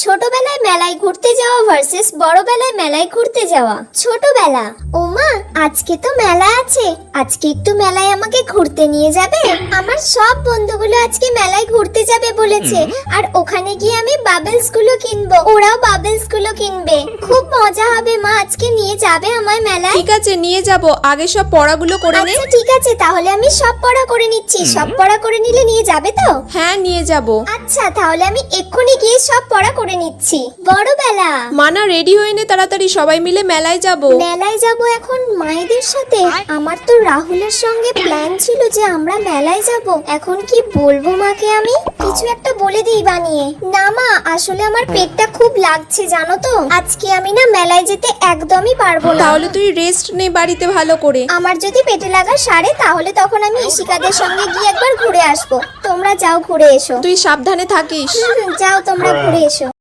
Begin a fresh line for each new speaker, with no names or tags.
ছোটবেলায় মেলায় ঘুরতে যাওয়া ভার্সেস বড়বেলায় মেলায় ঘুরতে যাওয়া। ছোটবেলা, ওমা আজকে তো মেলা আছে, আজকে একটু মেলায় আমাকে ঘুরতে নিয়ে যাবে? আমার সব বন্ধুগুলো আজকে মেলায় ঘুরতে যাবে বলেছে, আর ওখানে গিয়ে আমি বাবলস গুলো কিনবো, ওরাও বাবলস গুলো কিনবে। খুব মজা হবে মা, আজকে নিয়ে যাবে আমায় মেলায়?
ঠিক আছে, নিয়ে যাব, আগে সব পড়াগুলো করে নে।
আচ্ছা ঠিক আছে, তাহলে আমি সব পড়া করে নিচ্ছি। সব পড়া করে নিলে নিয়ে যাবে তো?
হ্যাঁ, নিয়ে যাব।
আচ্ছা তাহলে আমি এক্ষুনি গিয়ে সব পড়া করে নিচ্ছি। বড়বেলা,
মানা রেডি হয়ে নে তাড়াতাড়ি, সবাই মিলে মেলায় যাব।
মেলায় যাব এখন মায়েদের সাথে? আমার তো রাহুলের সঙ্গে প্ল্যান ছিল যে আমরা মেলায় যাব। এখন কি বলবো মাকে? আমি কিছু একটা বলে দিই বানিয়ে। না মা, আসলে আমার পেটটা খুব লাগছে জানো তো, আজকে আমি না মেলায় যেতে একদমই পারবো না।
তাহলে তুই রেস্ট নে বাড়িতে ভালো করে।
আমার যদি পেটে লাগা সারে তাহলে তখন আমি ইশিকাদের সঙ্গে গিয়ে একবার ঘুরে আসবো। তোমরা যাও ঘুরে এসো।
তুই সাবধানে থাকিস।
যাও তোমরা ঘুরে এসো।